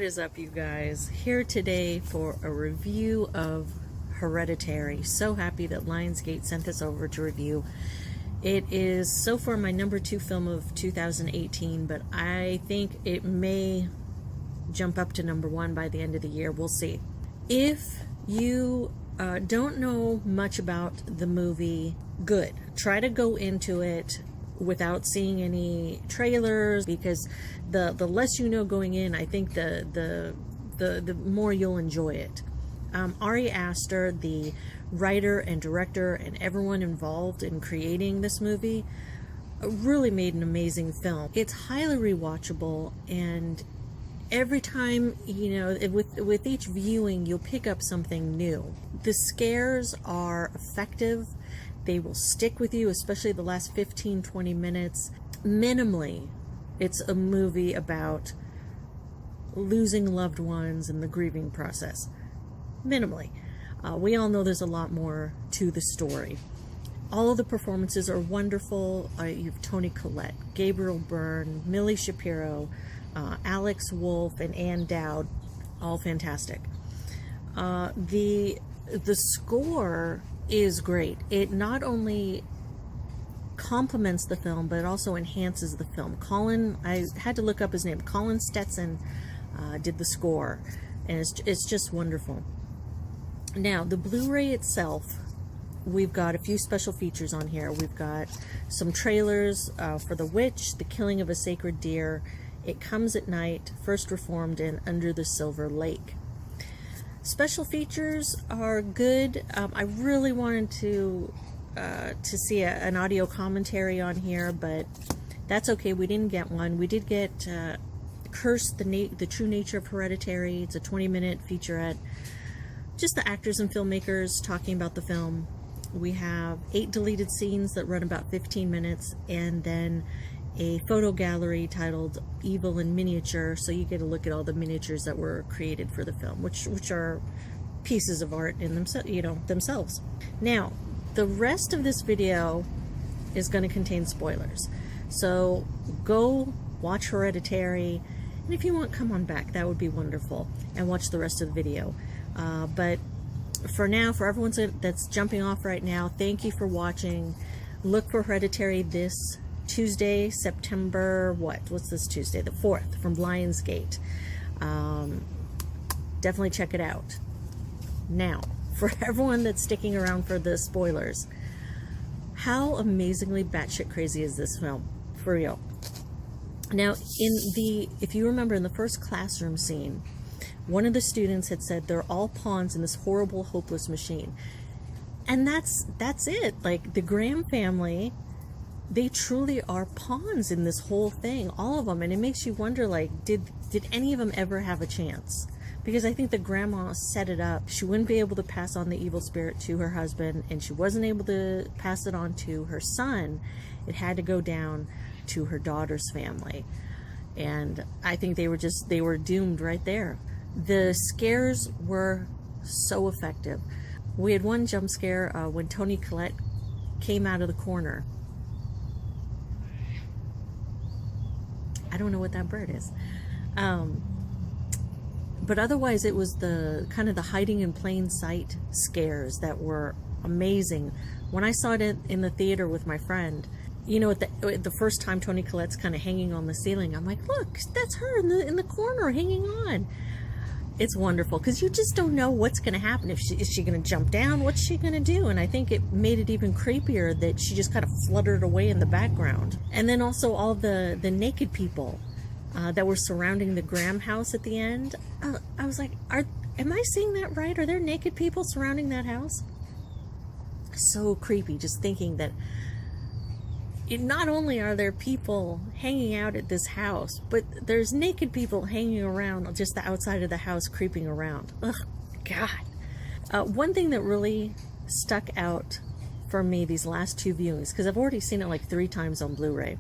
is up, you guys? Here today for a review of Hereditary. So happy that Lionsgate sent this over to review. It is so far my #2 film of 2018, but I think it may jump up to #1 by the end of the year. We'll see. If you don't know much about the movie, good. Try to go into it without seeing any trailers, because the less you know going in, I think the more you'll enjoy it. Ari Aster, the writer and director and everyone involved in creating this movie, really made an amazing film. It's highly rewatchable, and every time, you know, with each viewing, you'll pick up something new. The scares are effective. They will stick with you, especially the last 15-20 minutes. Minimally, it's a movie about losing loved ones and the grieving process. Minimally. We all know there's a lot more to the story. All of the performances are wonderful. You have Toni Collette, Gabriel Byrne, Millie Shapiro, Alex Wolff, and Ann Dowd. All fantastic. The score is great. It not only complements the film, but it also enhances the film. I had to look up his name. Colin Stetson did the score, and it's just wonderful. Now, the Blu-ray itself, we've got a few special features on here. We've got some trailers for The Witch, The Killing of a Sacred Deer, It Comes at Night, First Reformed, and Under the Silver Lake. Special features are good. I really wanted to see an audio commentary on here, but that's okay. We didn't get one. We did get Curse, the True Nature of Hereditary. It's a 20-minute featurette. Just the actors and filmmakers talking about the film. We have 8 deleted scenes that run about 15 minutes, and then a photo gallery titled Evil in Miniature, so you get a look at all the miniatures that were created for the film, which are pieces of art in themselves. Now, the rest of this video is going to contain spoilers, so go watch Hereditary, and if you want, come on back. That would be wonderful, and watch the rest of the video. But for now, for everyone that's jumping off right now, thank you for watching. Look for Hereditary this Tuesday, September, what's this Tuesday? The 4th, from Lionsgate. Definitely check it out. Now, for everyone that's sticking around for the spoilers, how amazingly batshit crazy is this film? For real. Now, if you remember in the first classroom scene, one of the students had said they're all pawns in this horrible, hopeless machine. And that's it. Like, the Graham family, they truly are pawns in this whole thing, all of them. And it makes you wonder, like, did any of them ever have a chance? Because I think the grandma set it up. She wouldn't be able to pass on the evil spirit to her husband, and she wasn't able to pass it on to her son. It had to go down to her daughter's family. And I think they were doomed right there. The scares were so effective. We had one jump scare when Toni Collette came out of the corner. I don't know what that bird is. But otherwise, it was the kind of the hiding in plain sight scares that were amazing. When I saw it in the theater with my friend, you know, at the first time Toni Collette's kind of hanging on the ceiling, I'm like, look, that's her in the corner hanging on. It's wonderful, because you just don't know what's going to happen. Is she going to jump down? What's she going to do? And I think it made it even creepier that she just kind of fluttered away in the background. And then also all the naked people that were surrounding the Graham house at the end. I was like, am I seeing that right? Are there naked people surrounding that house? So creepy, just thinking that not only are there people hanging out at this house, but there's naked people hanging around just the outside of the house, creeping around. Ugh, God. One thing that really stuck out for me these last 2 viewings, because I've already seen it like 3 times on Blu-ray,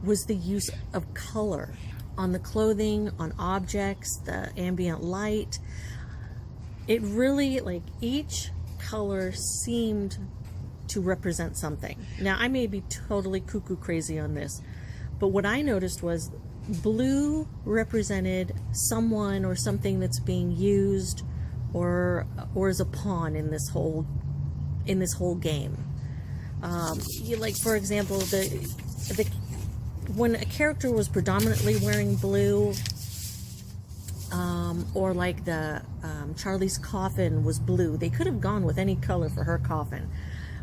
was the use of color on the clothing, on objects, the ambient light. It really, like, each color seemed to represent something. Now, I may be totally cuckoo crazy on this, but what I noticed was blue represented someone or something that's being used or is a pawn in this whole game. Like, for example, the when a character was predominantly wearing blue, or like Charlie's coffin was blue, they could have gone with any color for her coffin,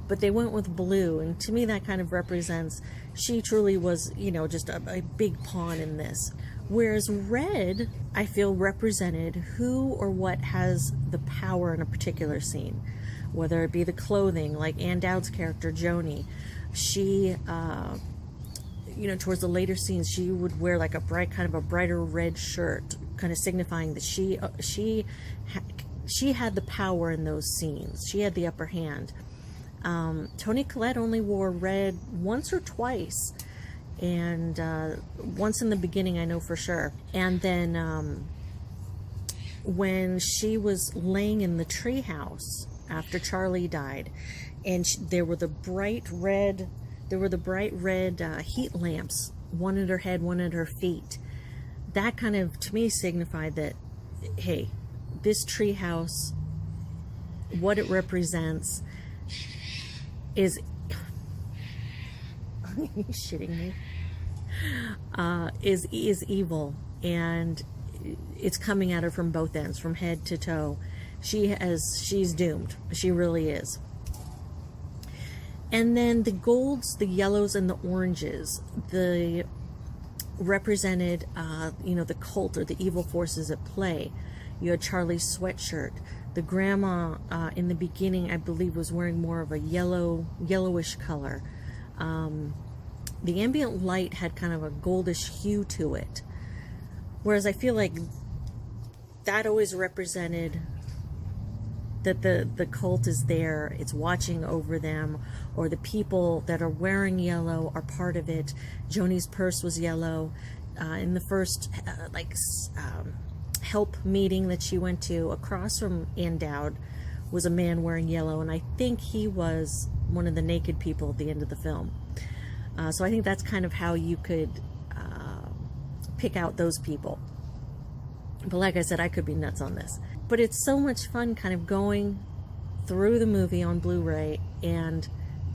but they went with blue, and to me that kind of represents she truly was, just a big pawn in this. Whereas red, I feel, represented who or what has the power in a particular scene, whether it be the clothing, like Ann Dowd's character Joni. She towards the later scenes, she would wear like a brighter red shirt, kind of signifying that she had the power in those scenes. She had the upper hand. Toni Collette only wore red once or twice, and once in the beginning, I know for sure. And then when she was laying in the treehouse after Charlie died, and there were the bright red heat lamps, one at her head, one at her feet. That kind of, to me, signified that, hey, this treehouse, what it represents is, are you shitting me? Is evil, and it's coming at her from both ends, from head to toe. She's doomed. She really is. And then the golds, the yellows, and the oranges, the represented, the cult or the evil forces at play. You had Charlie's sweatshirt. The grandma in the beginning, I believe, was wearing more of a yellowish color. The ambient light had kind of a goldish hue to it. Whereas I feel like that always represented that the cult is there, it's watching over them, or the people that are wearing yellow are part of it. Joni's purse was yellow. In the first help meeting that she went to, across from Ann Dowd was a man wearing yellow, and I think he was one of the naked people at the end of the film. So I think that's kind of how you could pick out those people. But like I said, I could be nuts on this. But it's so much fun kind of going through the movie on Blu-ray and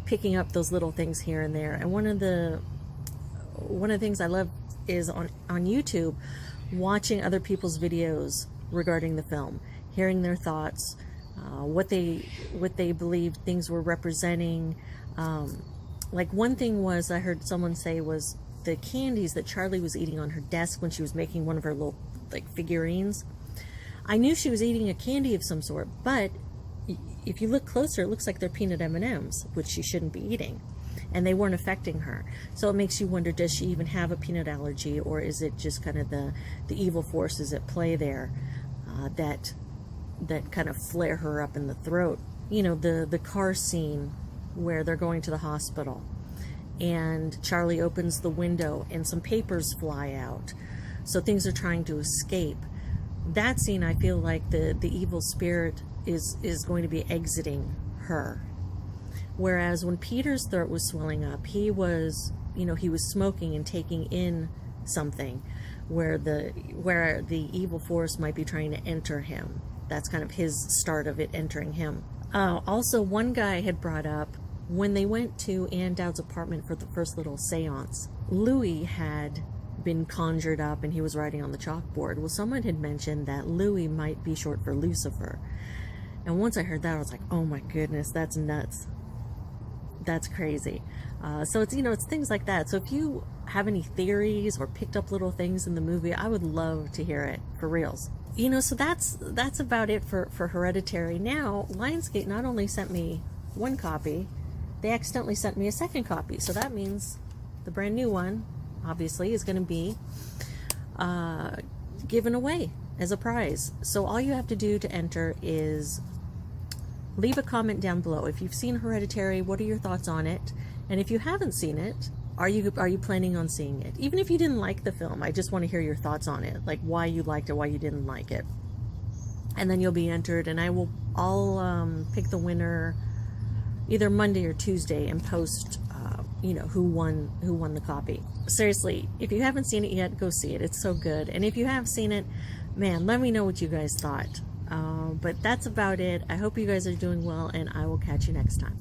picking up those little things here and there. And one of the things I love is on YouTube, watching other people's videos regarding the film, hearing their thoughts, what they believed things were representing. Like one thing was, I heard someone say, was the candies that Charlie was eating on her desk when she was making one of her little figurines. I knew she was eating a candy of some sort, but if you look closer, it looks like they're peanut M&Ms, which she shouldn't be eating, and they weren't affecting her. So it makes you wonder, does she even have a peanut allergy, or is it just kind of the evil forces at play there that kind of flare her up in the throat? The car scene where they're going to the hospital, and Charlie opens the window and some papers fly out, so things are trying to escape. That scene, I feel like the evil spirit is going to be exiting her. Whereas when Peter's throat was swelling up, he was smoking and taking in something, where the evil force might be trying to enter him. That's kind of his start of it entering him. Also, one guy had brought up, when they went to Ann Dowd's apartment for the first little seance, Louis had been conjured up and he was writing on the chalkboard. Well, someone had mentioned that Louis might be short for Lucifer. And once I heard that, I was like, oh my goodness, that's nuts. That's crazy. So it's, it's things like that. So if you have any theories or picked up little things in the movie, I would love to hear it, for reals. So that's about it for Hereditary. Now, Lionsgate not only sent me one copy, they accidentally sent me a second copy. So that means the brand new one, obviously, is going to be given away as a prize. So all you have to do to enter is leave a comment down below. If you've seen Hereditary, what are your thoughts on it? And if you haven't seen it, are you planning on seeing it? Even if you didn't like the film, I just want to hear your thoughts on it, like why you liked it, why you didn't like it. And then you'll be entered, and I'll pick the winner either Monday or Tuesday and post who won the copy. Seriously, if you haven't seen it yet, go see it. It's so good. And if you have seen it, man, let me know what you guys thought. But that's about it. I hope you guys are doing well, and I will catch you next time.